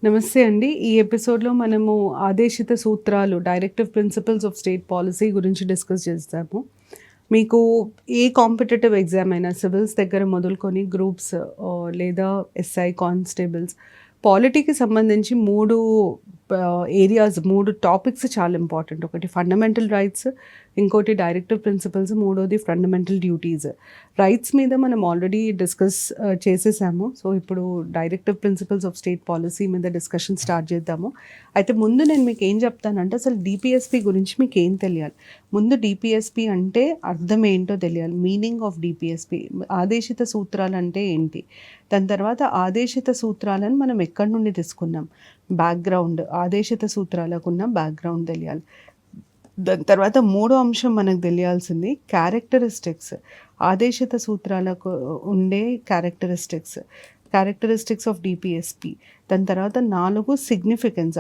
నమస్తే అండి. ఈ ఎపిసోడ్‌లో మనము ఆదేశిత సూత్రాలు, directive principles of state policy గురించి డిస్కస్ చేస్తాము. మీకు ఏ కాంపిటీటివ్ ఎగ్జామ్ అయినా సివిల్స్ దగ్గర మొదలుకొని గ్రూప్స్ లేదా ఎస్ఐ, కానిస్టేబుల్స్, పాలిటీకి సంబంధించి 3 ఏరియాస్ 3 టాపిక్స్ చాలా ఇంపార్టెంట్. ఒకటి ఫండమెంటల్ రైట్స్, ఇంకోటి డైరెక్టివ్ ప్రిన్సిపల్స్, మూడోది ఫండమెంటల్ డ్యూటీస్. రైట్స్ మీద మనం ఆల్రెడీ డిస్కస్ చేసేసాము. సో ఇప్పుడు directive principles of state policy మీద డిస్కషన్ స్టార్ట్ చేద్దాము. అయితే ముందు నేను మీకు ఏం చెప్తానంటే అసలు డిపిఎస్పి గురించి మీకు ఏం తెలియాలి. ముందు డిపిఎస్పి అంటే అర్థం ఏంటో తెలియాలి. మీనింగ్ ఆఫ్ డిపిఎస్పి, ఆదేశిత సూత్రాలు అంటే ఏంటి, దాని తర్వాత ఆదేశిత సూత్రాలను మనం ఎక్కడి నుండి తీసుకున్నాం, బ్యాక్గ్రౌండ్, ఆదేశిత సూత్రాలకు ఉన్న బ్యాక్గ్రౌండ్ తెలియాలి. దాని తర్వాత మూడో అంశం మనకు తెలియాల్సింది క్యారెక్టరిస్టిక్స్, ఆదేశిత సూత్రాలకు ఉండే క్యారెక్టరిస్టిక్స్ ఆఫ్ డిపిఎస్పి. దాని తర్వాత 4 సిగ్నిఫికెన్స్,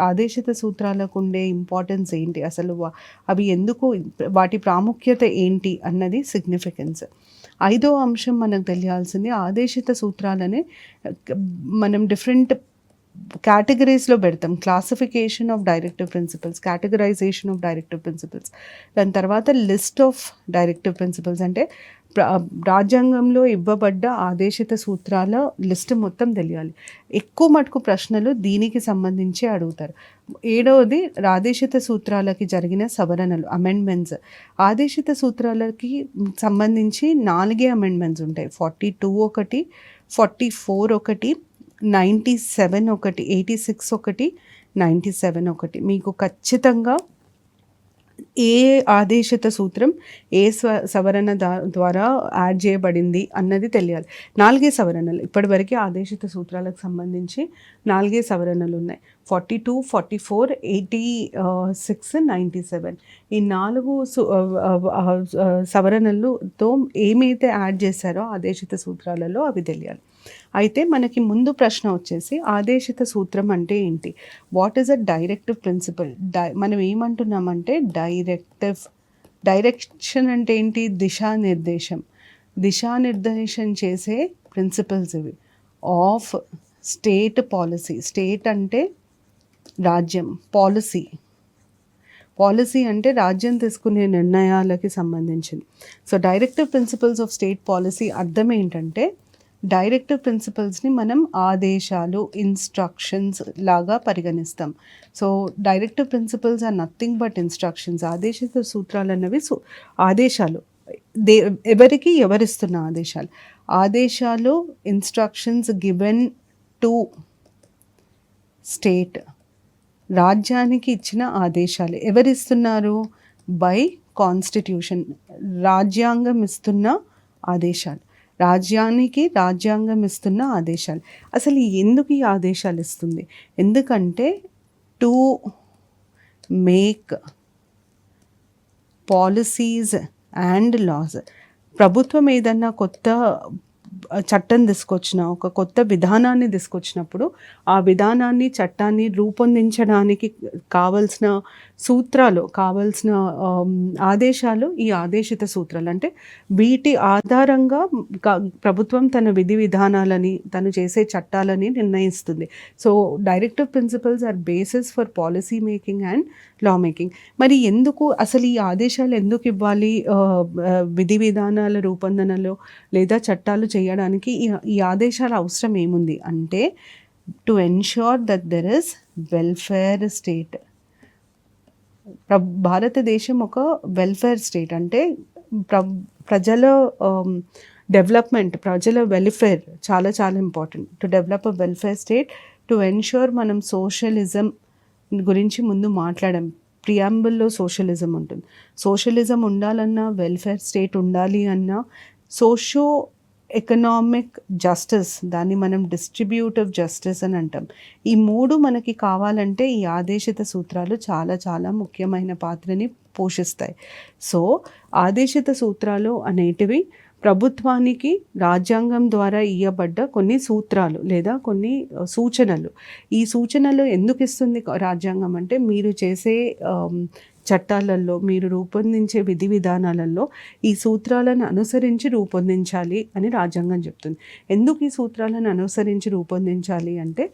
ఆదేశిత సూత్రాలకు ఉండే ఇంపార్టెన్స్ ఏంటి, అసలు అవి ఎందుకు, వాటి ప్రాముఖ్యత ఏంటి అన్నది సిగ్నిఫికెన్స్. 5వ అంశం మనకు తెలియాల్సింది ఆదేశిత సూత్రాలని మనం డిఫరెంట్ కేటగిరీస్లో పెడతాం. Classification of directive principles, categorization of directive principles. దాని తర్వాత లిస్ట్ ఆఫ్ డైరెక్టివ్ ప్రిన్సిపల్స్ అంటే రాజ్యాంగంలో ఇవ్వబడ్డ ఆదేశిత సూత్రాల లిస్ట్ మొత్తం తెలియాలి. ఎక్కువ మటుకు ప్రశ్నలు దీనికి సంబంధించి అడుగుతారు. 7వది ఆదేశిత సూత్రాలకి జరిగిన సవరణలు, అమెండ్మెంట్స్. ఆదేశిత సూత్రాలకి సంబంధించి 4 అమెండ్మెంట్స్ ఉంటాయి. 42 ఒకటి, 44 ఒకటి, 97 ఒకటి, 86 ఒకటి, 97 ఒకటి. మీకు ఖచ్చితంగా ఏ ఆదేశిత సూత్రం ఏ సవరణ ద్వారా యాడ్ చేయబడింది అన్నది తెలియాలి. 4 సవరణలు ఇప్పటివరకు ఆదేశిత సూత్రాలకు సంబంధించి 4 సవరణలు ఉన్నాయి. 42, 44, 86, 97. ఈ 4 సవరణలతో ఏమైతే యాడ్ చేశారో ఆదేశిత సూత్రాలలో అవి తెలియాలి. అయితే మనకి ముందు ప్రశ్న వచ్చేసి ఆదేశిత సూత్రం అంటే ఏంటి, what is a directive principle. మనం ఏమంటున్నామంటే డైరెక్షన్ అంటే ఏంటి, దిశానిర్దేశం చేసే ప్రిన్సిపల్స్ ఇవి ఆఫ్ స్టేట్ పాలసీ. స్టేట్ అంటే రాజ్యం, పాలసీ అంటే రాజ్యం తీసుకునే నిర్ణయాలకి సంబంధించింది. So directive principles of state policy అర్థం ఏంటంటే డైరెక్టివ్ ప్రిన్సిపల్స్ని మనం ఆదేశాలు, ఇన్స్ట్రక్షన్స్ లాగా పరిగణిస్తాం. So directive principles are nothing but instructions. ఆదేశిత సూత్రాలు అన్నవి ఆదేశాలు, ఎవరిస్తున్న ఆదేశాలు, ఇన్స్ట్రక్షన్స్ గివెన్ టు స్టేట్, రాజ్యానికి ఇచ్చిన ఆదేశాలు. ఎవరిస్తున్నారు, బై కాన్స్టిట్యూషన్, రాజ్యాంగం ఇస్తున్న ఆదేశాలు, రాజ్యాంగం ఇస్తున్న ఆదేశాలు. అసలు ఎందుకు ఈ ఆదేశాలు ఇస్తుంది, ఎందుకంటే to make policies and laws. ప్రభుత్వం ఏదన్నా కొత్త చట్టం తీసుకొచ్చిన, ఒక కొత్త విధానాన్ని తీసుకొచ్చినప్పుడు ఆ విధానాన్ని, చట్టాన్ని రూపొందించడానికి కావలసిన సూత్రాలు, కావలసిన ఆదేశాలు ఈ ఆదేశిత సూత్రాలు. అంటే వీటి ఆధారంగా ప్రభుత్వం తన విధి విధానాలని, తను చేసే చట్టాలని నిర్ణయిస్తుంది. So directive principles are basis for policy making and law making. మరి ఎందుకు అసలు ఈ ఆదేశాలు ఎందుకు ఇవ్వాలి, విధి విధానాల రూపొందనలో లేదా చట్టాలు చేయడానికి ఈ ఆదేశాల అవసరం ఏముంది అంటే to ensure that there is welfare state. భారతదేశం ఒక వెల్ఫేర్ స్టేట్ అంటే ప్రజల డెవలప్మెంట్, ప్రజల వెల్ఫేర్ చాలా చాలా important. To develop a welfare state, to ensure మనం సోషలిజం గురించి ముందు మాట్లాడాం. ప్రియాంబుల్లో సోషలిజం ఉంటుంది. సోషలిజం ఉండాలన్నా, వెల్ఫేర్ స్టేట్ ఉండాలి అన్నా, సోషో ఎకనామిక్ జస్టిస్, దాన్ని మనం డిస్ట్రిబ్యూటివ్ జస్టిస్ అని అంటాం. ఈ 3 మనకి కావాలంటే ఈ ఆదేశిత సూత్రాలు చాలా చాలా ముఖ్యమైన పాత్రని పోషిస్తాయి. సో ఆదేశిత సూత్రాలు అనేటివి ప్రభుత్వానికి రాజ్యాంగం ద్వారా ఇవ్వబడ్డ కొన్ని సూత్రాలు లేదా కొన్ని సూచనలు. ఈ సూచనలు ఎందుకు ఇస్తుంది రాజ్యాంగం అంటే మీరు చేసే చట్టాలలో మీరు రూపొందించే విధి విధానాలలో ఈ సూత్రాలను అనుసరించి రూపొందించాలి అని రాజ్యాంగం చెప్తుంది. ఎందుకు ఈ సూత్రాలను అనుసరించి రూపొందించాలి అంటే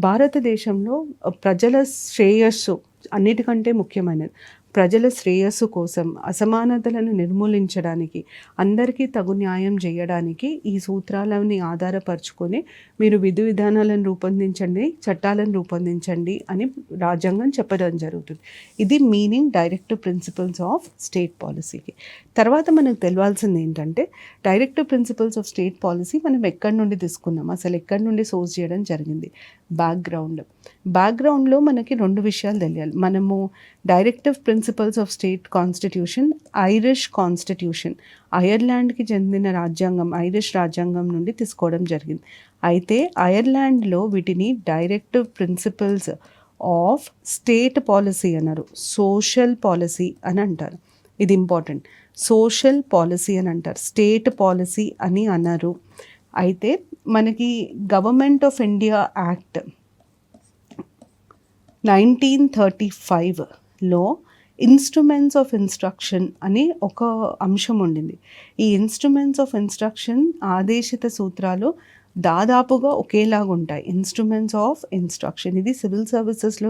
భారతదేశంలో ప్రజల శ్రేయస్సు అన్నిటికంటే ముఖ్యమైనది. ప్రజల శ్రేయస్సు కోసం అసమానతలను నిర్మూలించడానికి, అందరికీ తగు న్యాయం చేయడానికి ఈ సూత్రాలని ఆధారపరుచుకొని మీరు విధి విధానాలను రూపొందించండి, చట్టాలను రూపొందించండి అని రాజ్యాంగం చెప్పడం జరుగుతుంది. ఇది meaning directive principles of state పాలసీకి. తర్వాత మనకు తెలియాల్సింది ఏంటంటే directive principles of state policy మనం ఎక్కడి నుండి తీసుకున్నాం, అసలు ఎక్కడి నుండి సోర్స్ చేయడం జరిగింది. బ్యాక్గ్రౌండ్లో మనకి 2 విషయాలు తెలియాలి. మనము directive principles of state constitution, Irish constitution, ఐర్లాండ్కి చెందిన రాజ్యాంగం, ఐరిష్ రాజ్యాంగం నుండి తీసుకోవడం జరిగింది. అయితే ఐర్లాండ్లో వీటిని directive principles of state policy అన్నారు, సోషల్ పాలసీ అని అంటారు. ఇది ఇంపార్టెంట్. సోషల్ పాలసీ అని అంటారు, స్టేట్ పాలసీ అని అన్నారు. అయితే మనకి గవర్నమెంట్ ఆఫ్ ఇండియా యాక్ట్ 1935లో ఇన్స్ట్రుమెంట్స్ ఆఫ్ ఇన్స్ట్రక్షన్ అని ఒక అంశం ఉండింది. ఈ ఇన్స్ట్రుమెంట్స్ ఆఫ్ ఇన్స్ట్రక్షన్ ఆదేశిత సూత్రాలు దాదాపుగా ఒకేలాగా ఉంటాయి. ఇన్స్ట్రుమెంట్స్ ఆఫ్ ఇన్స్ట్రక్షన్ ఇది సివిల్ సర్వీసెస్లో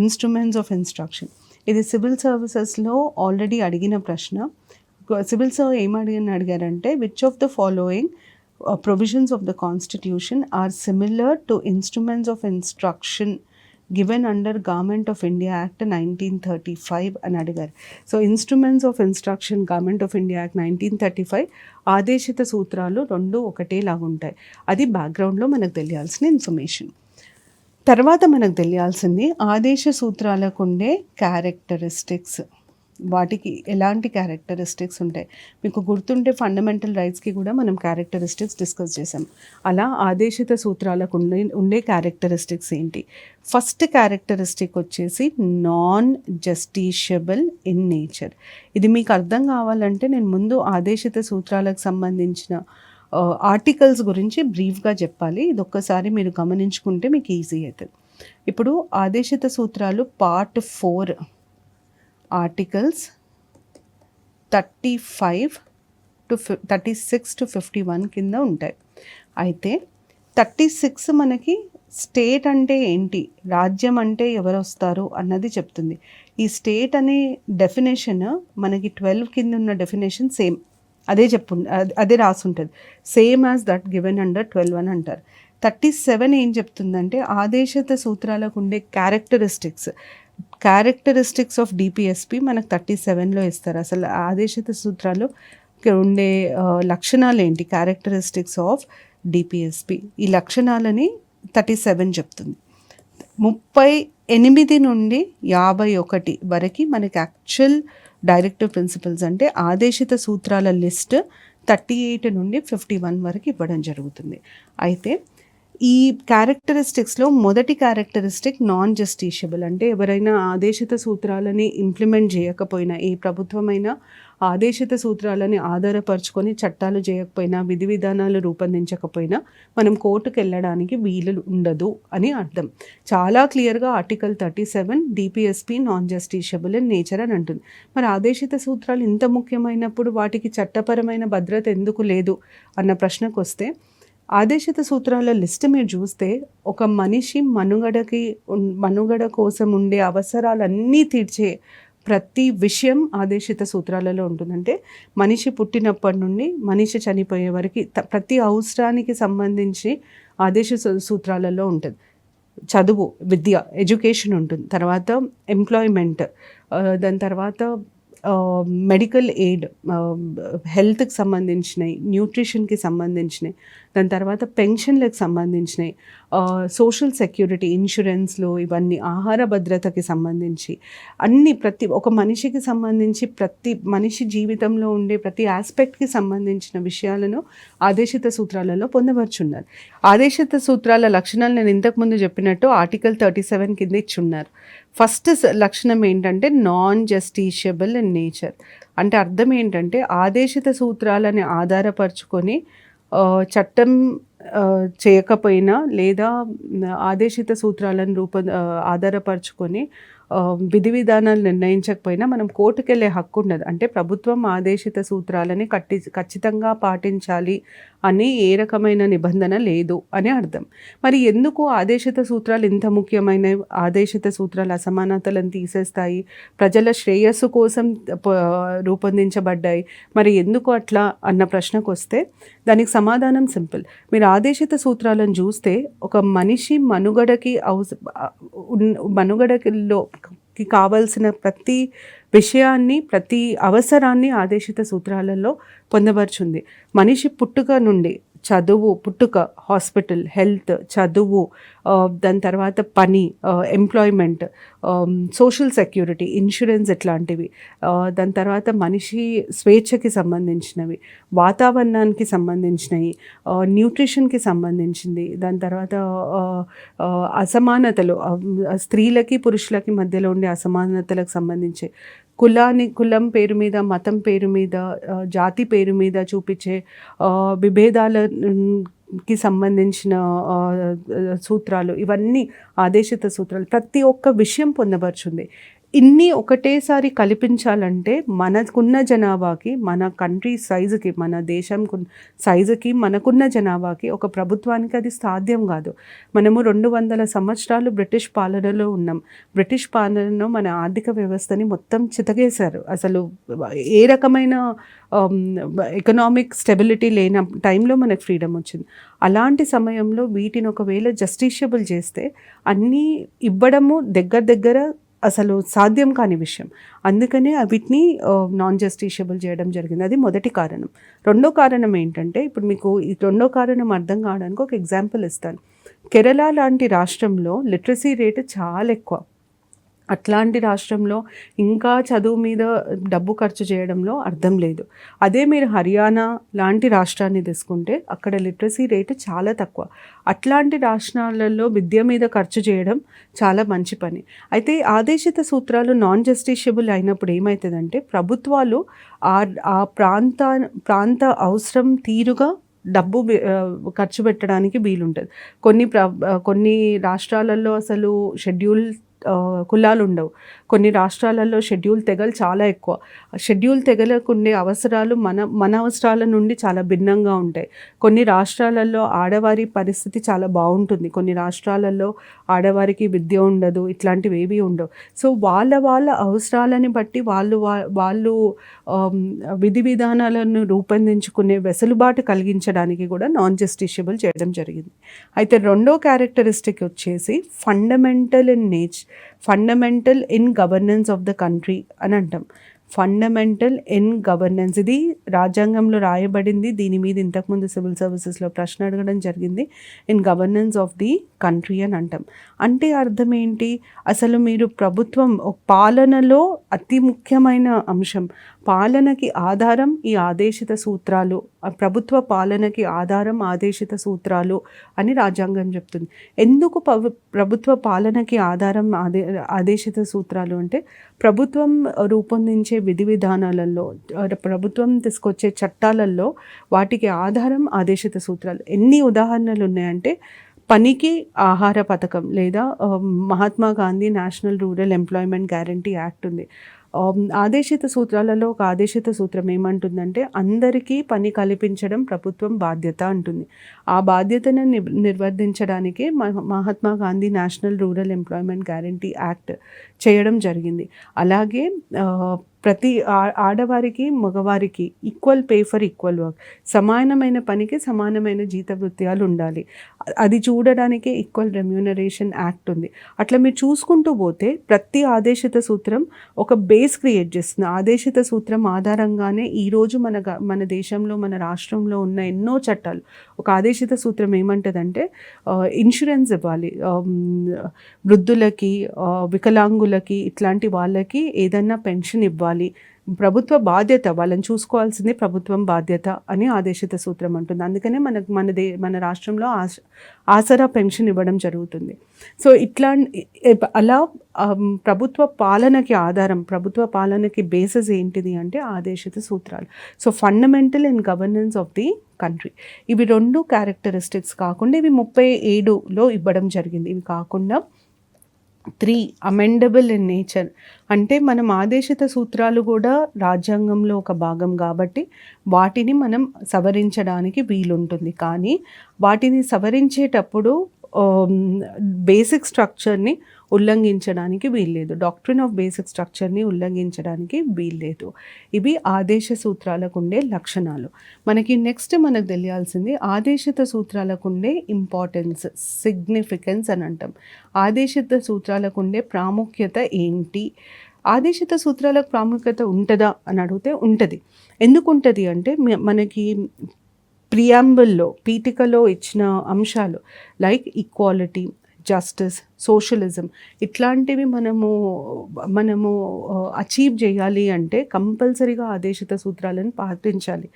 ఇన్స్ట్రుమెంట్స్ ఆఫ్ ఇన్స్ట్రక్షన్ ఇది సివిల్ సర్వీసెస్లో ఆల్రెడీ అడిగిన ప్రశ్న. సివిల్ సర్వ్ అడిగారంటే which of the following provisions of the constitution are similar to instruments of instruction given under Government of India Act 1935 అని అడిగారు. So instruments of instruction government of India act 1935 ఆదేశిత సూత్రాలు 2 ఒకటేలాగా ఉంటాయి. అది బ్యాక్గ్రౌండ్లో మనకు తెలియాల్సిన ఇన్ఫర్మేషన్. తర్వాత మనకు తెలియాల్సింది ఆదేశ సూత్రాలకు ఉండే క్యారెక్టరిస్టిక్స్, వాటికి ఎలాంటి క్యారెక్టరిస్టిక్స్ ఉంటాయి. మీకు గుర్తుంటే ఫండమెంటల్ రైట్స్కి కూడా మనం క్యారెక్టరిస్టిక్స్ డిస్కస్ చేసాం. అలా ఆదేశిత సూత్రాలకు ఉండే క్యారెక్టరిస్టిక్స్ ఏంటి? ఫస్ట్ క్యారెక్టరిస్టిక్ వచ్చేసి నాన్ జస్టిషియబుల్ ఇన్ నేచర్. ఇది మీకు అర్థం కావాలంటే నేను ముందు ఆదేశిత సూత్రాలకు సంబంధించిన ఆర్టికల్స్ గురించి బ్రీఫ్గా చెప్పాలి. ఇది ఒక్కసారి మీరు గమనించుకుంటే మీకు ఈజీ అవుతుంది. ఇప్పుడు ఆదేశిత సూత్రాలు పార్ట్ 4 ఆర్టికల్స్ 36 to 51 కింద ఉంటాయి. అయితే 36 మనకి స్టేట్ అంటే ఏంటి, రాజ్యం అంటే ఎవరు వస్తారు అన్నది చెప్తుంది. ఈ స్టేట్ అనే డెఫినేషన్ మనకి 12 కింద ఉన్న డెఫినేషన్ సేమ్ అదే రాసుంటుంది. Same as that given under 12 అని అంటారు. 37 ఏం చెప్తుందంటే ఆదేశిత సూత్రాలకు ఉండే క్యారెక్టరిస్టిక్స్ ఆఫ్ డిపిఎస్పి మనకు 37లో ఇస్తారు. అసలు ఆదేశిత సూత్రాలు ఉండే లక్షణాలు ఏంటి, క్యారెక్టరిస్టిక్స్ ఆఫ్ డిపిఎస్పి, ఈ లక్షణాలని 37 చెప్తుంది. 38 నుండి 51 వరకు మనకి యాక్చువల్ డైరెక్టివ్ ప్రిన్సిపల్స్ అంటే ఆదేశిత సూత్రాల లిస్ట్ 38 నుండి 51 వరకు ఇవ్వడం జరుగుతుంది. అయితే ఈ క్యారెక్టరిస్టిక్స్లో మొదటి క్యారెక్టరిస్టిక్ నాన్ జస్టిషియబుల్, అంటే ఎవరైనా ఆదేశిత సూత్రాలని ఇంప్లిమెంట్ చేయకపోయినా, ఏ ప్రభుత్వమైనా ఆదేశిత సూత్రాలని ఆధారపరుచుకొని చట్టాలు చేయకపోయినా, విధి విధానాలు రూపొందించకపోయినా మనం కోర్టుకు వెళ్ళడానికి వీలు ఉండదు అని అర్థం. చాలా క్లియర్గా article 37 DPSP non justiciable in nature అని అంటుంది. మరి ఆదేశిత సూత్రాలు ఇంత ముఖ్యమైనప్పుడు వాటికి చట్టపరమైన భద్రత ఎందుకు లేదు అన్న ప్రశ్నకు వస్తే, ఆదేశిత సూత్రాల లిస్ట్ మీరు చూస్తే ఒక మనిషి మనుగడ కోసం ఉండే అవసరాలన్నీ తీర్చే ప్రతి విషయం ఆదేశిత సూత్రాలలో ఉంటుందంటే మనిషి పుట్టినప్పటి నుండి మనిషి చనిపోయే వరకు ప్రతి అవసరానికి సంబంధించి ఆదేశిత సూత్రాలలో ఉంటుంది. చదువు, విద్య, ఎడ్యుకేషన్ ఉంటుంది, తర్వాత ఎంప్లాయ్మెంట్, దాని తర్వాత మెడికల్ ఎయిడ్, హెల్త్కి సంబంధించినవి, న్యూట్రిషన్కి సంబంధించినవి, దాని తర్వాత పెన్షన్లకు సంబంధించినవి, సోషల్ సెక్యూరిటీ, ఇన్సూరెన్స్లు, ఇవన్నీ ఆహార భద్రతకి సంబంధించి అన్ని ప్రతి ఒక మనిషికి సంబంధించి ప్రతి మనిషి జీవితంలో ఉండే ప్రతి ఆస్పెక్ట్కి సంబంధించిన విషయాలను ఆదేశిత సూత్రాలలో పొందవచ్చున్నారు. ఆదేశిత సూత్రాల లక్షణాలు నేను ఇంతకుముందు చెప్పినట్టు ఆర్టికల్ 37 కింద ఇచ్చున్నారు. ఫస్ట్ లక్షణం ఏంటంటే నాన్ జస్టిషియబుల్ ఇన్ నేచర్. అంటే అర్థం ఏంటంటే ఆదేశిత సూత్రాలని ఆధారపరుచుకొని చట్టం చేయకపోయినా లేదా ఆదేశిత సూత్రాలను ఆధారపరుచుకొని విధి విధానాలు నిర్ణయించకపోయినా మనం కోర్టుకెళ్ళే హక్కు ఉండదు. అంటే ప్రభుత్వం ఆదేశిత సూత్రాలని ఖచ్చితంగా పాటించాలి అని ఏ రకమైన నిబంధన లేదు అని అర్థం. మరి ఎందుకు ఆదేశిత సూత్రాలు ఇంత ముఖ్యమైనవి? ఆదేశిత సూత్రాలు అసమానతలను తీసేస్తాయి, ప్రజల శ్రేయస్సు కోసం రూపొందించబడ్డాయి. మరి ఎందుకు అట్లా అన్న ప్రశ్నకొస్తే దానికి సమాధానం సింపుల్. మీరు ఆదేశిత సూత్రాలను చూస్తే ఒక మనిషి మనుగడకి కావాల్సిన ప్రతి విషయాన్ని, ప్రతి అవసరాన్ని ఆదేశిత సూత్రాలలో పొందపరుచుంది. మనిషి పుట్టుక నుండి పుట్టుక, హాస్పిటల్, హెల్త్, చదువు, దాని తర్వాత పని, ఎంప్లాయ్మెంట్, సోషల్ సెక్యూరిటీ, ఇన్సూరెన్స్ ఇట్లాంటివి, దాని తర్వాత మనిషి స్వేచ్ఛకి సంబంధించినవి, వాతావరణానికి సంబంధించినవి, న్యూట్రిషన్కి సంబంధించింది, దాని తర్వాత అసమానతలు, స్త్రీలకి పురుషులకి మధ్యలో ఉండే అసమానతలకు సంబంధించి, కులం పేరు మీద, మతం పేరు మీద, జాతి పేరు మీద చూపించే విభేదాలకి సంబంధించిన సూత్రాలు, ఇవన్నీ ఆదేశిత సూత్రాలు. ప్రతి ఒక్క విషయం పొందపరుచుంది. ఇన్ని ఒకటేసారి కల్పించాలంటే మనకున్న జనాభాకి, మన కంట్రీ సైజుకి, మన దేశం సైజుకి, మనకున్న జనాభాకి, ఒక ప్రభుత్వానికి అది సాధ్యం కాదు. మనము 200 సంవత్సరాలు బ్రిటిష్ పాలనలో ఉన్నాం. బ్రిటిష్ పాలనలో మన ఆర్థిక వ్యవస్థని మొత్తం చితగేశారు. అసలు ఏ రకమైన ఎకనామిక్ స్టెబిలిటీ లేని టైంలో మనకు ఫ్రీడమ్ వచ్చింది. అలాంటి సమయంలో వీటిని ఒకవేళ జస్టిషియబుల్ చేస్తే అన్నీ ఇవ్వడము దగ్గర అసలు సాధ్యం కాని విషయం. అందుకనే వీటిని నాన్ జస్టిషియబుల్ చేయడం జరిగింది. అది మొదటి కారణం. రెండో కారణం ఏంటంటే, ఇప్పుడు మీకు ఈ రెండో కారణం అర్థం కావడానికి ఒక ఎగ్జాంపుల్ ఇస్తాను. కేరళ లాంటి రాష్ట్రంలో లిటరసీ రేటు చాలా ఎక్కువ. అట్లాంటి రాష్ట్రంలో ఇంకా చదువు మీద డబ్బు ఖర్చు చేయడంలో అర్థం లేదు. అదే మీరు హర్యానా లాంటి రాష్ట్రాన్ని తీసుకుంటే అక్కడ లిటరసీ రేటు చాలా తక్కువ. అట్లాంటి రాష్ట్రాలలో విద్య మీద ఖర్చు చేయడం చాలా మంచి పని. అయితే ఆదేశిత సూత్రాలు నాన్ జస్టిషియబుల్ అయినప్పుడు ఏమవుతుందంటే, ప్రభుత్వాలు ఆ ప్రాంత అవసరం తీరుగా డబ్బు ఖర్చు పెట్టడానికి వీలుంటుంది. కొన్ని రాష్ట్రాలలో అసలు షెడ్యూల్ కులాలు ఉండవు. కొన్ని రాష్ట్రాలలో షెడ్యూల్ తెగలు చాలా ఎక్కువ. షెడ్యూల్ తెగలకు ఉండే అవసరాలు మన అవసరాల నుండి చాలా భిన్నంగా ఉంటాయి. కొన్ని రాష్ట్రాలలో ఆడవారి పరిస్థితి చాలా బాగుంటుంది, కొన్ని రాష్ట్రాలలో ఆడవారికి విద్య ఉండదు, ఇట్లాంటివి ఏవి ఉండవు. సో వాళ్ళ అవసరాలని బట్టి వాళ్ళు విధి విధానాలను రూపొందించుకునే వెసులుబాటు కలిగించడానికి కూడా నాన్ జస్టిషియబుల్ చేయడం జరిగింది. అయితే రెండో క్యారెక్టరిస్టిక్ వచ్చేసి fundamental in governance of the country అని అంటాం. ఫండమెంటల్ ఇన్ గవర్నెన్స్, ఇది రాజ్యాంగంలో రాయబడింది. దీని మీద ఇంతకుముందు సివిల్ సర్వీసెస్లో ప్రశ్న అడగడం జరిగింది. In governance of the country అని అంటాం. అంటే అర్థం ఏంటి? అసలు మీరు ప్రభుత్వం పాలనలో అతి ముఖ్యమైన అంశం, పాలనకి ఆధారం ఈ ఆదేశిత సూత్రాలు, ప్రభుత్వ పాలనకి ఆధారం ఆదేశిత సూత్రాలు అని రాజ్యాంగం చెప్తుంది. ఎందుకు ప్రభుత్వ పాలనకి ఆధారం ఆదేశిత సూత్రాలు అంటే, ప్రభుత్వం రూపొందించే విధి విధానాలలో, ప్రభుత్వం తీసుకొచ్చే చట్టాలలో వాటికి ఆధారం ఆదేశిత సూత్రాలు. ఎన్ని ఉదాహరణలు ఉన్నాయంటే, పనికి ఆహార పథకం లేదా Mahatma Gandhi national rural employment guarantee act ఉంది. ఆదేశిత సూత్రాలలో ఒక ఆదేశిత సూత్రం ఏమంటుందంటే, అందరికీ పని కల్పించడం ప్రభుత్వం బాధ్యత అంటుంది. ఆ బాధ్యతను నిర్వర్తించడానికి Mahatma Gandhi national rural employment guarantee act చేయడం జరిగింది. అలాగే ప్రతి ఆడవారికి మగవారికి equal pay for equal work, సమానమైన పనికి సమానమైన జీతభృత్యాలు ఉండాలి. అది చూడడానికి ఈక్వల్ రెమ్యూనరేషన్ యాక్ట్ ఉంది. అట్లా మీరు చూసుకుంటూ పోతే ప్రతి ఆదేశిత సూత్రం ఒక బేస్ క్రియేట్ చేస్తుంది. ఆదేశిత సూత్రం ఆధారంగానే ఈరోజు మన దేశంలో, మన రాష్ట్రంలో ఉన్న ఎన్నో చట్టాలు. ఒక ఆదేశిత సూత్రం ఏమంటుందంటే, ఇన్సూరెన్స్ ఇవ్వాలి, వృద్ధులకి, వికలాంగులకి, ఇట్లాంటి వాళ్ళకి ఏదన్నా పెన్షన్ ఇవ్వాలి, ప్రభుత్వ బాధ్యత, వాళ్ళని చూసుకోవాల్సిందే ప్రభుత్వం బాధ్యత అని ఆదేశిత సూత్రం అంటుంది. అందుకనే మన రాష్ట్రంలో ఆసరా పెన్షన్ ఇవ్వడం జరుగుతుంది. సో అలా ప్రభుత్వ పాలనకి ఆధారం, ప్రభుత్వ పాలనకి బేసిస్ ఏంటిది అంటే ఆదేశిత సూత్రాలు. So fundamental in governance of the country. ఇవి రెండు క్యారెక్టరిస్టిక్స్ కాకుండా ఇవి 37లో ఇవ్వడం జరిగింది. ఇవి కాకుండా 3 అమెండబుల్ ఇన్ నేచర్. అంటే మనం ఆదేశిత సూత్రాలు కూడా రాజ్యాంగంలో ఒక భాగం కాబట్టి వాటిని మనం సవరించడానికి వీలుంటుంది. కానీ వాటిని సవరించేటప్పుడు బేసిక్ స్ట్రక్చర్‌ని ఉల్లంఘించడానికి వీల్లేదు. డాక్ట్రిన్ ఆఫ్ బేసిక్ స్ట్రక్చర్‌ని ఉల్లంఘించడానికి వీల్లేదు. ఇవి ఆదేశ సూత్రాలకుండే లక్షణాలు. మనకు తెలియాల్సింది ఆదేశిత సూత్రాలకుండే ఇంపార్టెన్స్, సిగ్నిఫికెన్స్ అని అంటాం. ఆదేశిత సూత్రాలకుండే ప్రాముఖ్యత ఏంటి? ఆదేశిత సూత్రాలకు ప్రాముఖ్యత ఉంటదా అని అడిగితే ఉంటది. ఎందుకుంటది అంటే మనకి ప్రియాంబుల్‌లో, పీఠికలో ఇచ్చిన అంశాలు లైక్ ఈక్వాలిటీ, జస్టిస్, సోషలిజం ఇట్లాంటివి మనము అచీవ్ చేయాలి అంటే కంపల్సరీగా ఆదేశిత సూత్రాలను పాటించాలి.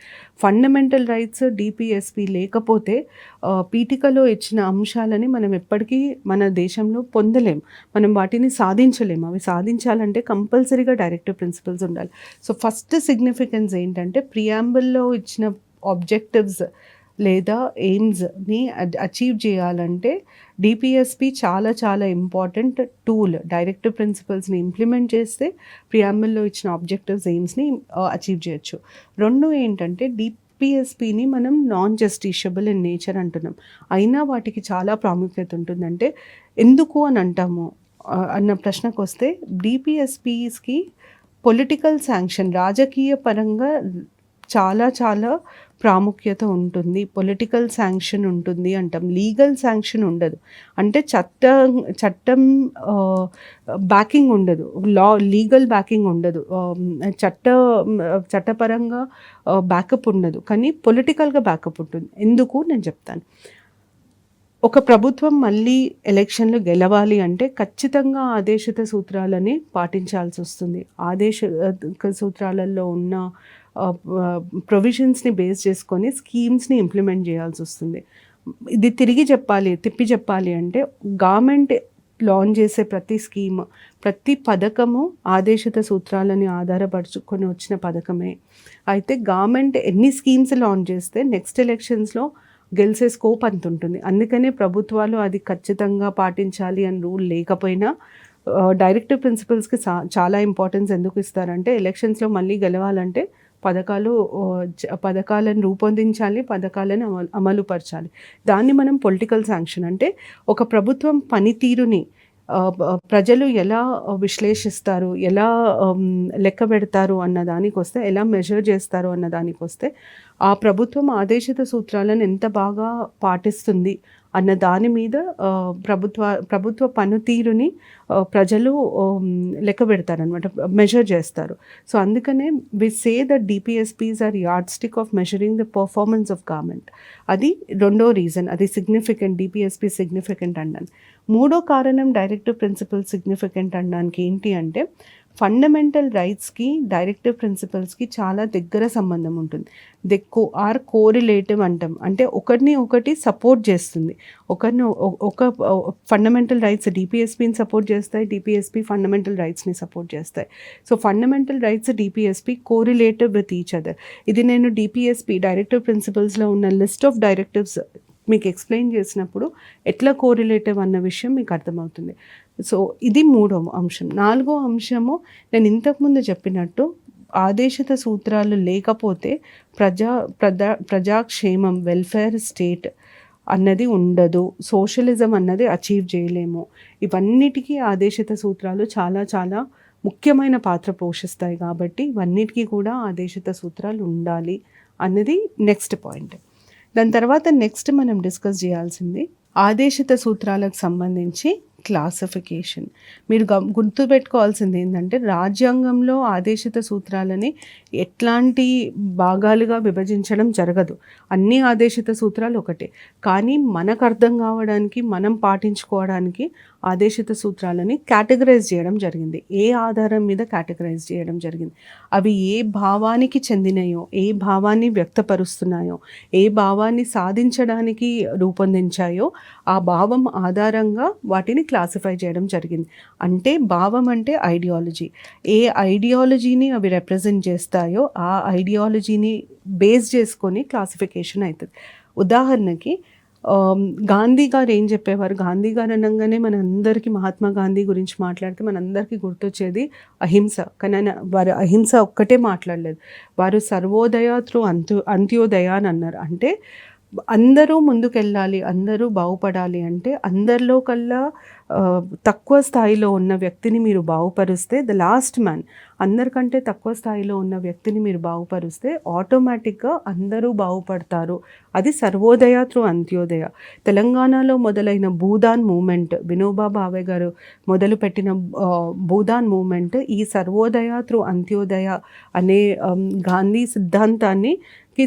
ఫండమెంటల్ రైట్స్ డిపిఎస్పి లేకపోతే పీఠికలో ఇచ్చిన అంశాలని మనం ఎప్పటికీ మన దేశంలో పొందలేం. మనం వాటిని సాధించలేము. అవి సాధించాలంటే కంపల్సరీగా డైరెక్టివ్ ప్రిన్సిపల్స్ ఉండాలి. సో ఫస్ట్ సిగ్నిఫికెన్స్ ఏంటంటే ప్రియాంబుల్లో ఇచ్చిన ఆబ్జెక్టివ్స్ లేదా ఎయిమ్స్ని అచీవ్ చేయాలంటే డిపిఎస్పి చాలా చాలా ఇంపార్టెంట్ టూల్. డైరెక్టివ్ ప్రిన్సిపల్స్ని ఇంప్లిమెంట్ చేస్తే ప్రియాంబుల్లో ఇచ్చిన ఆబ్జెక్టివ్స్ ఎయిమ్స్ని అచీవ్ చేయొచ్చు. 2 ఏంటంటే డిపిఎస్పిని మనం నాన్ జస్టిషియబుల్ ఇన్ నేచర్ అంటున్నాం. అయినా వాటికి చాలా ప్రాముఖ్యత ఉంటుందంటే ఎందుకు అని అంటాము అన్న ప్రశ్నకు వస్తే డిపిఎస్పిస్కి పొలిటికల్ శాంక్షన్, రాజకీయ పరంగా చాలా చాలా ప్రాముఖ్యత ఉంటుంది. పొలిటికల్ శాంక్షన్ ఉంటుంది అంటాం. లీగల్ శాంక్షన్ ఉండదు. అంటే చట్టం బ్యాకింగ్ ఉండదు. లీగల్ బ్యాకింగ్ ఉండదు. చట్టపరంగా బ్యాకప్ ఉండదు. కానీ పొలిటికల్గా బ్యాకప్ ఉంటుంది. ఎందుకు నేను చెప్తాను. ఒక ప్రభుత్వం మళ్ళీ ఎలక్షన్లు గెలవాలి అంటే ఖచ్చితంగా ఆదేశిత సూత్రాలని పాటించాల్సి వస్తుంది. సూత్రాలలో ఉన్న ప్రొవిజన్స్ని బేస్ చేసుకొని స్కీమ్స్ని ఇంప్లిమెంట్ చేయాల్సి వస్తుంది. ఇది తిప్పి చెప్పాలి అంటే గవర్నమెంట్ లాంచ్ చేసే ప్రతి స్కీమ్, ప్రతి పథకము ఆదేశిత సూత్రాలని ఆధారపరుచుకొని వచ్చిన పథకమే. అయితే గవర్నమెంట్ ఎన్ని స్కీమ్స్ లాంచ్ చేస్తే నెక్స్ట్ ఎలక్షన్స్లో గెలిచే స్కోప్ అంత ఉంటుంది. అందుకనే ప్రభుత్వాలు అది ఖచ్చితంగా పాటించాలి అని రూల్ లేకపోయినా డైరెక్టివ్ ప్రిన్సిపల్స్కి చాలా ఇంపార్టెన్స్ ఎందుకు ఇస్తారంటే ఎలక్షన్స్లో మళ్ళీ గెలవాలంటే పథకాలను రూపొందించాలి, పథకాలను అమలుపరచాలి. దాన్ని మనం పొలిటికల్ శాంక్షన్ అంటే ఒక ప్రభుత్వం పనితీరుని ప్రజలు ఎలా విశ్లేషిస్తారు, ఎలా లెక్క పెడతారు అన్న దానికి వస్తే, ఎలా మెజర్ చేస్తారు అన్న దానికి వస్తే ఆ ప్రభుత్వం ఆదేశిత సూత్రాలను ఎంత బాగా పాటిస్తుంది అన్న దాని మీద ప్రభుత్వ పనితీరుని ప్రజలు లెక్క పెడతారనమాట, మెజర్ చేస్తారు. సో అందుకనే we say that DPSPs are yardstick of measuring the performance of government. అది 2వ రీజన్. అది సిగ్నిఫికెంట్, డిపిఎస్పీ సిగ్నిఫికెంట్ అన్నాను. 3వ కారణం డైరెక్టివ్ ప్రిన్సిపల్ సిగ్నిఫికెంట్ అనడానికి ఏంటి అంటే ఫండమెంటల్ రైట్స్కి డైరెక్టివ్ ప్రిన్సిపల్స్కి చాలా దగ్గర సంబంధం ఉంటుంది. ఆర్ కోరిలేటివ్ అంటాం. అంటే ఒకటి సపోర్ట్ చేస్తుంది. ఒక ఫండమెంటల్ రైట్స్ డిపిఎస్పీని సపోర్ట్ చేస్తాయి, డిపిఎస్పీ ఫండమెంటల్ రైట్స్ని సపోర్ట్ చేస్తాయి. So fundamental rights DPSP correlative with each other. ఇది నేను డిపిఎస్పీ డైరెక్టివ్ ప్రిన్సిపల్స్లో ఉన్న లిస్ట్ ఆఫ్ డైరెక్టివ్స్ మీకు ఎక్స్ప్లెయిన్ చేసినప్పుడు ఎట్లా కోరిలేటివ్ అన్న విషయం మీకు అర్థమవుతుంది. సో ఇది 3వ అంశం. 4వ అంశము నేను ఇంతకుముందు చెప్పినట్టు ఆదేశిత సూత్రాలు లేకపోతే ప్రజాక్షేమం, వెల్ఫేర్ స్టేట్ అన్నది ఉండదు. సోషలిజం అన్నది అచీవ్ చేయలేము. ఇవన్నిటికీ ఆదేశిత సూత్రాలు చాలా చాలా ముఖ్యమైన పాత్ర పోషిస్తాయి. కాబట్టి ఇవన్నిటికీ కూడా ఆదేశిత సూత్రాలు ఉండాలి అన్నది నెక్స్ట్ పాయింట్. దాని తర్వాత నెక్స్ట్ మనం డిస్కస్ చేయాల్సింది ఆదేశిత సూత్రాలకు సంబంధించి క్లాసిఫికేషన్. మీరు గుర్తుపెట్టుకోవాల్సింది ఏంటంటే రాజ్యాంగంలో ఆదేశిత సూత్రాలని ఎట్లాంటి భాగాలుగా విభజించడం జరగదు. అన్ని ఆదేశిత సూత్రాలు ఒకటే. కానీ మనకు అర్థం కావడానికి, మనం పాటించుకోవడానికి ఆదేశిత సూత్రాలని కేటగరైజ్ చేయడం జరిగింది. ఏ ఆధారం మీద కేటగరైజ్ చేయడం జరిగింది? అవి ఏ భావానికి చెందినయో, ఏ భావాన్ని వ్యక్తపరుస్తున్నాయో, ఏ భావాన్ని సాధించడానికి రూపొందించాయో ఆ భావం ఆధారంగా వాటిని క్లాసిఫై చేయడం జరిగింది. అంటే భావం అంటే ఐడియాలజీ. ఏ ఐడియాలజీని అవి రిప్రజెంట్ చేస్తాయో ఆ ఐడియాలజీని బేస్ చేసుకొని క్లాసిఫికేషన్ అవుతుంది. ఉదాహరణకి గాంధీ గారు ఏం చెప్పేవారు? గాంధీ గారు అనంగానే మనందరికీ మహాత్మా గాంధీ గురించి మాట్లాడితే మనందరికీ గుర్తొచ్చేది అహింస. కానీ ఆయన వారు అహింస ఒక్కటే మాట్లాడలేదు. వారు సర్వోదయ త్రూ అంత్యోదయ అని అన్నారు. అంటే అందరూ ముందుకెళ్ళాలి, అందరూ బాగుపడాలి అంటే అందరిలో కల్లా తక్కువ స్థాయిలో ఉన్న వ్యక్తిని మీరు బాగుపరుస్తే ద లాస్ట్ మ్యాన్, అందరికంటే తక్కువ స్థాయిలో ఉన్న వ్యక్తిని మీరు బాగుపరుస్తే ఆటోమేటిక్గా అందరూ బాగుపడతారు. అది సర్వోదయ త్రూ అంత్యోదయ. తెలంగాణలో మొదలైన భూదాన్ మూమెంట్, వినోబా భావే గారు మొదలుపెట్టిన భూదాన్ మూమెంట్ ఈ సర్వోదయ త్రూ అంత్యోదయ అనే గాంధీ సిద్ధాంతాన్ని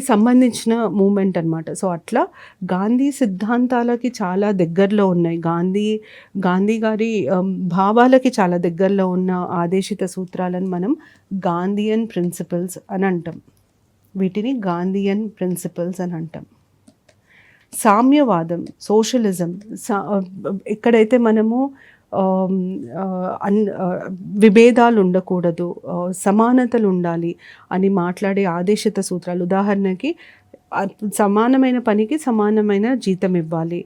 సంబంధించిన మూమెంట్ అనమాట. సో అట్లా గాంధీ సిద్ధాంతాలకి చాలా దగ్గరలో ఉన్నాయి, గాంధీ గారి భావాలకి చాలా దగ్గరలో ఉన్న ఆదేశిత సూత్రాలను మనం గాంధీయన్ ప్రిన్సిపల్స్ అని అంటాం. వీటిని గాంధీయన్ ప్రిన్సిపల్స్ అని అంటాం. సామ్యవాదం, సోషలిజం, ఎక్కడైతే మనము విభేదాలు ఉండకూడదు, సమానతలు ఉండాలి అని మాట్లాడే ఆదేశిత సూత్రాలు. ఉదాహరణకి సమానమైన పనికి సమానమైన జీతం ఇవ్వాలి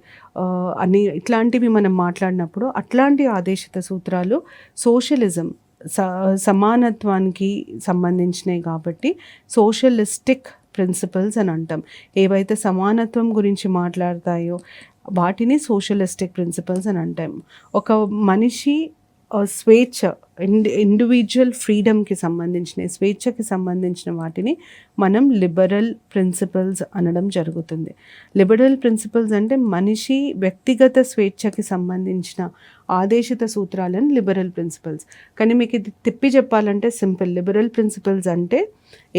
అని ఇట్లాంటివి మనం మాట్లాడినప్పుడు అట్లాంటి ఆదేశిత సూత్రాలు సోషలిజం, సమానత్వానికి సంబంధించినవి కాబట్టి సోషలిస్టిక్ ప్రిన్సిపల్స్ అని అంటాం. ఏవైతే సమానత్వం గురించి మాట్లాడతాయో వాటిని సోషలిస్టిక్ ప్రిన్సిపల్స్ అని అంటాం. ఒక మనిషి స్వేచ్ఛ, ఇండివిజువల్ ఫ్రీడమ్కి సంబంధించిన, స్వేచ్ఛకి సంబంధించిన వాటిని మనం లిబరల్ ప్రిన్సిపల్స్ అనడం జరుగుతుంది. లిబరల్ ప్రిన్సిపల్స్ అంటే మనిషి వ్యక్తిగత స్వేచ్ఛకి సంబంధించిన ఆదేశిత సూత్రాలను లిబరల్ ప్రిన్సిపల్స్. కానీ మీకు ఇది తిప్పి చెప్పాలంటే సింపుల్. లిబరల్ ప్రిన్సిపల్స్ అంటే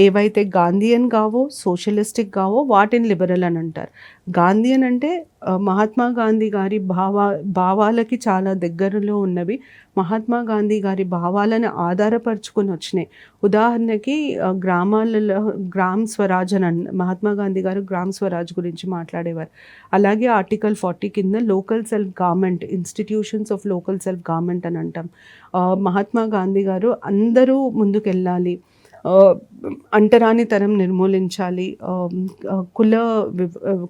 ఏవైతే గాంధీయన్ కావో, సోషలిస్టిక్ కావో వాటిని లిబరల్ అని అంటారు. గాంధీయన్ అంటే మహాత్మా గాంధీ గారి భావాలకి చాలా దగ్గరలో ఉన్నవి, మహాత్మా గాంధీ గారి భావాలను ఆధారపరుచుకొని వచ్చినాయి. ఉదాహరణకి గ్రామాలలో గ్రామ్ స్వరాజ్ అని మహాత్మా గాంధీ గారు గ్రామ్ స్వరాజ్ గురించి మాట్లాడేవారు. అలాగే ఆర్టికల్ 40 కింద local self government, institutions of local self government అని అంటాం. మహాత్మా గాంధీ గారు అందరూ ముందుకెళ్ళాలి, అంటరాని తరం నిర్మూలించాలి,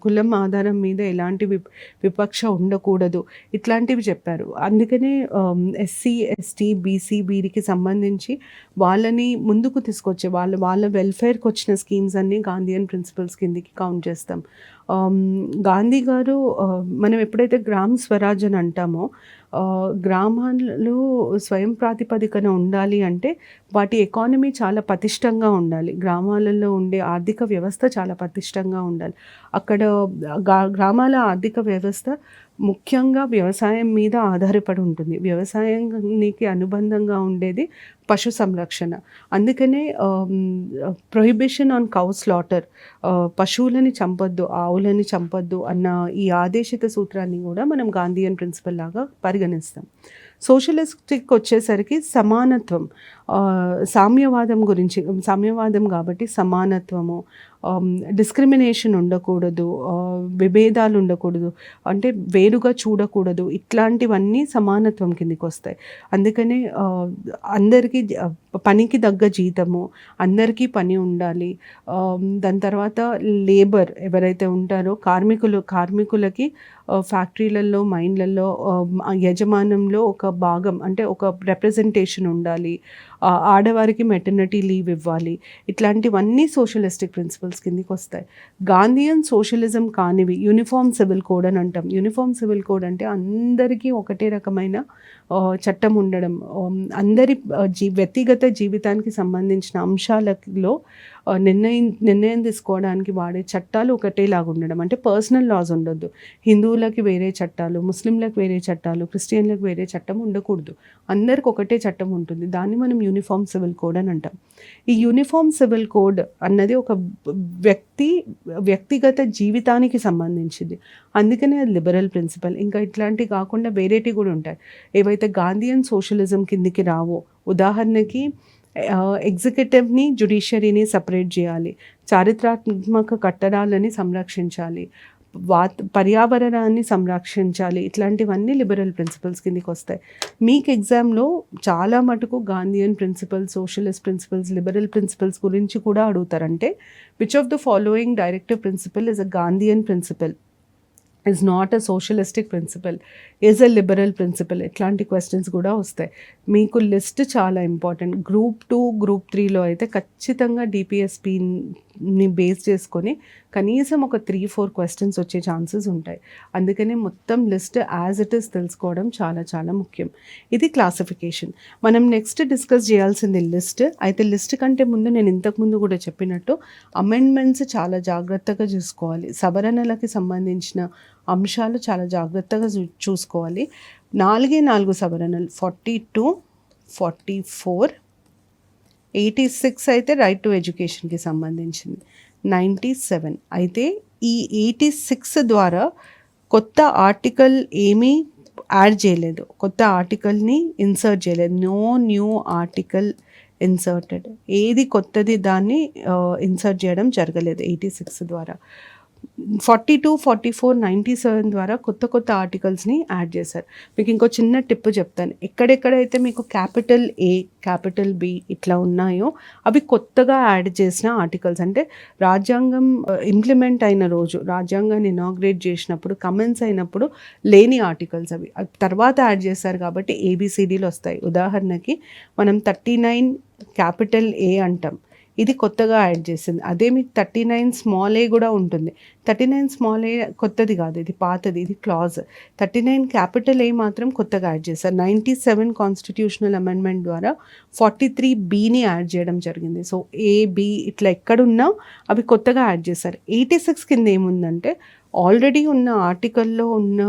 కులం ఆధారం మీద ఎలాంటి విపక్ష ఉండకూడదు, ఇట్లాంటివి చెప్పారు. అందుకనే ఎస్సీ, ఎస్టీ, బీసీ వీరికి సంబంధించి వాళ్ళని ముందుకు తీసుకొచ్చే వాళ్ళ వెల్ఫేర్కి వచ్చిన స్కీమ్స్ అన్నీ గాంధీయన్ ప్రిన్సిపల్స్ కిందికి కౌంట్ చేస్తాం. గాంధీ గారు మనం ఎప్పుడైతే గ్రామ్ స్వరాజ్ అని అంటామో, గ్రామాలు స్వయం ప్రాతిపదికన ఉండాలి అంటే వాటి ఎకానమీ చాలా పటిష్టంగా ఉండాలి, గ్రామాలలో ఉండే ఆర్థిక వ్యవస్థ చాలా పటిష్టంగా ఉండాలి. అక్కడ గ్రామాల ఆర్థిక వ్యవస్థ ముఖ్యంగా వ్యవసాయం మీద ఆధారపడి ఉంటుంది. వ్యవసాయానికి అనుబంధంగా ఉండేది పశు సంరక్షణ. అందుకనే ప్రొహిబిషన్ ఆన్ కౌ స్లాటర్, పశువులని చంపొద్దు, ఆవులని చంపొద్దు అన్న ఈ ఆదేశిత సూత్రాన్ని కూడా మనం గాంధీయన్ ప్రిన్సిపల్ లాగా పరిగణిస్తాం. సోషలిస్టిక్ వచ్చేసరికి సమానత్వం, సామ్యవాదం గురించి, సామ్యవాదం కాబట్టి సమానత్వము, డిస్క్రిమినేషన్ ఉండకూడదు, విభేదాలు ఉండకూడదు, అంటే వేరుగా చూడకూడదు, ఇట్లాంటివన్నీ సమానత్వం కిందికి వస్తాయి. అందుకనే అందరికీ పనికి తగ్గ జీతము, అందరికీ పని ఉండాలి. దాని తర్వాత లేబర్ ఎవరైతే ఉంటారో కార్మికులకి ఫ్యాక్టరీలలో, మైన్లలో యజమానంలో ఒక భాగం అంటే ఒక రిప్రజెంటేషన్ ఉండాలి, ఆడవారికి మెటర్నిటీ లీవ్ ఇవ్వాలి. ఇట్లాంటివన్నీ సోషలిస్టిక్ ప్రిన్సిపల్స్ కిందికి వస్తాయి. గాంధీయన్ సోషలిజం కానివి యూనిఫామ్ సివిల్ కోడ్ అని అంటాం. యూనిఫామ్ సివిల్ కోడ్ అంటే అందరికీ ఒకటే రకమైన చట్టం ఉండడం, అందరి వ్యక్తిగత జీవితానికి సంబంధించిన అంశాలలో నిర్ణయం తీసుకోవడానికి వాడే చట్టాలు ఒకటేలాగా ఉండడం. అంటే పర్సనల్ లాస్ ఉండొద్దు, హిందువులకి వేరే చట్టాలు, ముస్లింలకు వేరే చట్టాలు, క్రిస్టియన్లకు వేరే చట్టం ఉండకూడదు, అందరికి ఒకటే చట్టం ఉంటుంది. దాన్ని మనం యూనిఫామ్ సివిల్ కోడ్ అని అంటాం. ఈ యూనిఫామ్ సివిల్ కోడ్ అన్నది ఒక వ్యక్తిగత జీవితానికి సంబంధించింది, అందుకనే అది లిబరల్ ప్రిన్సిపల్. ఇంకా ఇట్లాంటివి కాకుండా వేరేటివి కూడా ఉంటాయి, ఏవైతే గాంధీయన్ సోషలిజం కిందికి రావో. ఉదాహరణకి ఎగ్జిక్యూటివ్ని, జ్యుడిషియరీని సపరేట్ చేయాలి, చారిత్రాత్మక కట్టడాలని సంరక్షించాలి, పర్యావరణాన్ని సంరక్షించాలి, ఇట్లాంటివన్నీ లిబరల్ ప్రిన్సిపల్స్ కిందకి వస్తాయి. మీకు ఎగ్జామ్లో చాలా మటుకు Gandhian principles, socialist principles, liberal principles గురించి కూడా అడుగుతారంటే which of the following directive principle is a Gandhian principle. Is not a socialistic principle, is a liberal principle, ఇట్లాంటి క్వశ్చన్స్ కూడా వస్తాయి. మీకు లిస్ట్ చాలా ఇంపార్టెంట్. గ్రూప్ 2 గ్రూప్ 3లో అయితే ఖచ్చితంగా డిపిఎస్పిని బేస్ చేసుకొని కనీసం ఒక 3-4 క్వశ్చన్స్ వచ్చే ఛాన్సెస్ ఉంటాయి. అందుకనే మొత్తం లిస్ట్ యాజ్ ఇట్ ఈస్ తెలుసుకోవడం చాలా చాలా ముఖ్యం. ఇది క్లాసిఫికేషన్. మనం నెక్స్ట్ డిస్కస్ చేయాల్సింది లిస్ట్. అయితే లిస్ట్ కంటే ముందు నేను ఇంతకుముందు కూడా చెప్పినట్టు అమెండ్మెంట్స్ చాలా జాగ్రత్తగా చూసుకోవాలి. సవరణలకి సంబంధించిన అంశాలు చాలా జాగ్రత్తగా చూసుకోవాలి. 4 సవరణలు 42, 44, 86 అయితే రైట్ టు ఎడ్యుకేషన్కి సంబంధించింది, 97. అయితే ఈ 86 ద్వారా కొత్త ఆర్టికల్ ఏమీ యాడ్ చేయలేదు, కొత్త ఆర్టికల్ని ఇన్సర్ట్ చేయలేదు. నో న్యూ ఆర్టికల్ ఇన్సర్టెడ్, ఏది కొత్తది దాన్ని ఇన్సర్ట్ చేయడం జరగలేదు 86 ద్వారా. 42, 44, 97 ద్వారా కొత్త ఆర్టికల్స్ని యాడ్ చేశారు. మీకు ఇంకో చిన్న టిప్ చెప్తాను. ఎక్కడెక్కడైతే మీకు క్యాపిటల్ ఏ, క్యాపిటల్ బి ఇట్లా ఉన్నాయో అవి కొత్తగా యాడ్ చేసిన ఆర్టికల్స్. అంటే రాజ్యాంగం ఇంప్లిమెంట్ అయిన రోజు, రాజ్యాంగాన్ని ఇనాగ్రేట్ చేసినప్పుడు, కమెంట్స్ అయినప్పుడు లేని ఆర్టికల్స్ అవి తర్వాత యాడ్ చేశారు కాబట్టి ఏబిసిడీలు వస్తాయి. ఉదాహరణకి మనం 39 క్యాపిటల్ ఏ అంటాం, ఇది కొత్తగా యాడ్ చేసింది. అదే మీకు 39 స్మాల్ ఏ కూడా ఉంటుంది. 39 స్మాల్ ఏ కొత్తది కాదు, ఇది పాతది, ఇది క్లాజ్. 39 క్యాపిటల్ ఏ మాత్రం కొత్తగా యాడ్ చేశారు. 97 కాన్స్టిట్యూషనల్ అమెండ్మెంట్ ద్వారా 43బిని యాడ్ చేయడం జరిగింది. సో ఏ, బి ఇట్లా ఎక్కడున్నా అవి కొత్తగా యాడ్ చేశారు. 86 కింద ఏముందంటే ఆల్రెడీ ఉన్న ఆర్టికల్లో ఉన్న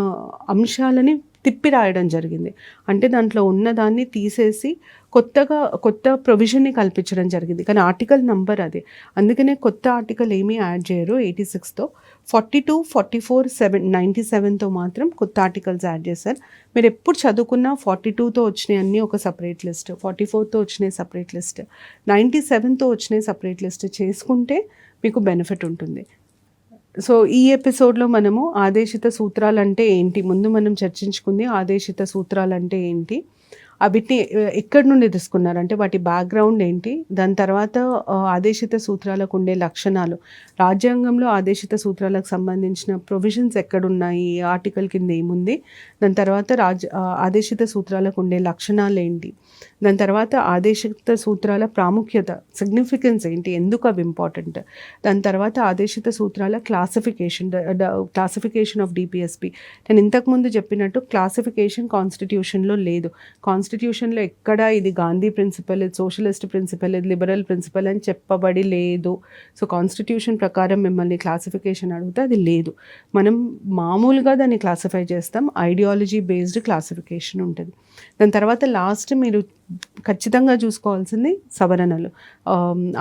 అంశాలని తిప్పి రాయడం జరిగింది. అంటే దాంట్లో ఉన్నదాన్ని తీసేసి కొత్త ప్రొవిజన్ని కల్పించడం జరిగింది. కానీ ఆర్టికల్ నంబర్ అదే, అందుకనే కొత్త ఆర్టికల్ ఏమీ యాడ్ చేయరు 86తో. 42, 44, 97తో మాత్రం కొత్త ఆర్టికల్స్ యాడ్ చేశారు. మీరు ఎప్పుడు చదువుకున్నా 42తో వచ్చినాయి అన్నీ ఒక సపరేట్ లిస్ట్, 44తో వచ్చినాయి సపరేట్ లిస్ట్, 97తో వచ్చినాయి సపరేట్ లిస్ట్ చేసుకుంటే మీకు బెనిఫిట్ ఉంటుంది. సో ఈ ఎపిసోడ్లో మనము ఆదేశిత సూత్రాలు అంటే ఏంటి, ముందు మనం చర్చించుకుంది ఆదేశిత సూత్రాలు అంటే ఏంటి, వీటిని ఎక్కడి నుండి తీసుకున్నారు అంటే వాటి బ్యాక్గ్రౌండ్ ఏంటి, దాని తర్వాత ఆదేశిత సూత్రాలకు ఉండే లక్షణాలు, రాజ్యాంగంలో ఆదేశిత సూత్రాలకు సంబంధించిన ప్రొవిజన్స్ ఎక్కడున్నాయి, ఆర్టికల్ కింద ఏముంది, దాని తర్వాత ఆదేశిత సూత్రాలకు ఉండే లక్షణాలు ఏంటి, దాని తర్వాత ఆదేశిత సూత్రాల ప్రాముఖ్యత, సిగ్నిఫికెన్స్ ఏంటి, ఎందుకు అవి ఇంపార్టెంట్, దాని తర్వాత ఆదేశిత సూత్రాల క్లాసిఫికేషన్ ఆఫ్ డిపిఎస్పి. నేను ఇంతకుముందు చెప్పినట్టు క్లాసిఫికేషన్ కాన్స్టిట్యూషన్లో లేదు. కాన్స్టిట్యూషన్లో ఎక్కడ ఇది గాంధీ ప్రిన్సిపల్, ఇది సోషలిస్ట్ ప్రిన్సిపల్, ఇది లిబరల్ ప్రిన్సిపల్ అని చెప్పబడి లేదు. సో కాన్స్టిట్యూషన్ ప్రకారం మిమ్మల్ని క్లాసిఫికేషన్ అడిగితే అది లేదు. మనం మామూలుగా దాన్ని క్లాసిఫై చేస్తాం, ఐడియాలజీ బేస్డ్ క్లాసిఫికేషన్ ఉంటుంది. దాని తర్వాత లాస్ట్ మీరు ఖచ్చితంగా చూసుకోవాల్సింది సవరణలు,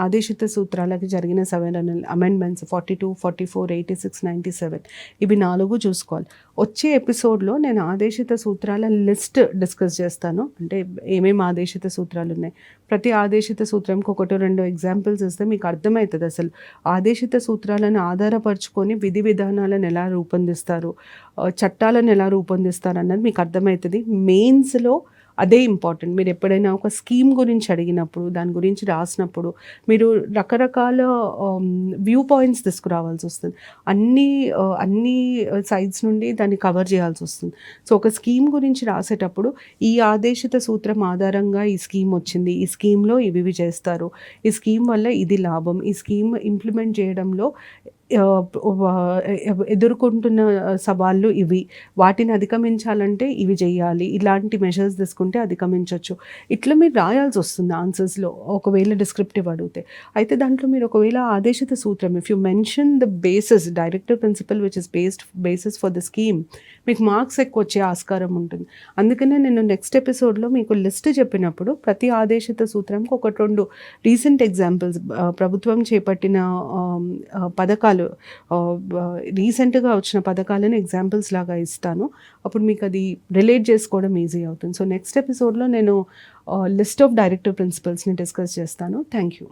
ఆదేశిత సూత్రాలకి జరిగిన సవరణలు, అమెండ్మెంట్స్ 42, 44, 86, 97 ఇవి 4 చూసుకోవాలి. వచ్చే ఎపిసోడ్లో నేను ఆదేశిత సూత్రాల లిస్ట్ డిస్కస్ చేస్తాను. అంటే ఏమేమి ఆదేశిత సూత్రాలు ఉన్నాయి, ప్రతి ఆదేశిత సూత్రంకి 1-2 ఎగ్జాంపుల్స్ ఇస్తే మీకు అర్థమవుతుంది అసలు ఆదేశిత సూత్రాలను ఆధారపరుచుకొని విధి విధానాలను ఎలా రూపొందిస్తారు, చట్టాలను ఎలా రూపొందిస్తారు అన్నది మీకు అర్థమవుతుంది. మెయిన్స్లో అదే ఇంపార్టెంట్. మీరు ఎప్పుడైనా ఒక స్కీమ్ గురించి అడిగినప్పుడు, దాని గురించి రాసినప్పుడు మీరు రకరకాల వ్యూ పాయింట్స్ తీసుకురావాల్సి వస్తుంది. అన్ని సైడ్స్ నుండి దాన్ని కవర్ చేయాల్సి వస్తుంది. సో ఒక స్కీమ్ గురించి రాసేటప్పుడు ఈ ఆదేశిత సూత్రం ఆధారంగా ఈ స్కీమ్ వచ్చింది, ఈ స్కీమ్లో ఇవి చేస్తారు, ఈ స్కీమ్ వల్ల ఇది లాభం, ఈ స్కీమ్ ఇంప్లిమెంట్ చేయడంలో ఎదుర్కొంటున్న సవాళ్ళు ఇవి, వాటిని అధిగమించాలంటే ఇవి చేయాలి, ఇలాంటి మెషర్స్ తీసుకుంటే అధిగమించవచ్చు. ఇట్లా మీరు రాయాల్సి వస్తుంది ఆన్సర్స్లో ఒకవేళ డిస్క్రిప్టివ్ అడిగితే. అయితే దాంట్లో మీరు ఒకవేళ ఆదేశిత సూత్రం, if you mention the basis, directive principal which is basis for the scheme, మీకు మార్క్స్ ఎక్కువ వచ్చే ఆస్కారం ఉంటుంది. అందుకనే నేను నెక్స్ట్ ఎపిసోడ్లో మీకు లిస్ట్ చెప్పినప్పుడు ప్రతి ఆదేశిత సూత్రంకి 1-2 రీసెంట్ ఎగ్జాంపుల్స్, ప్రభుత్వం చేపట్టిన పథకాలు, రీసెంట్గా వచ్చిన పథకాలను ఎగ్జాంపుల్స్ లాగా ఇస్తాను. అప్పుడు మీకు అది రిలేట్ చేసుకోవడం ఈజీ అవుతుంది. సో నెక్స్ట్ ఎపిసోడ్లో నేను లిస్ట్ ఆఫ్ డైరెక్టివ్ ప్రిన్సిపల్స్ని డిస్కస్ చేస్తాను. Thank you.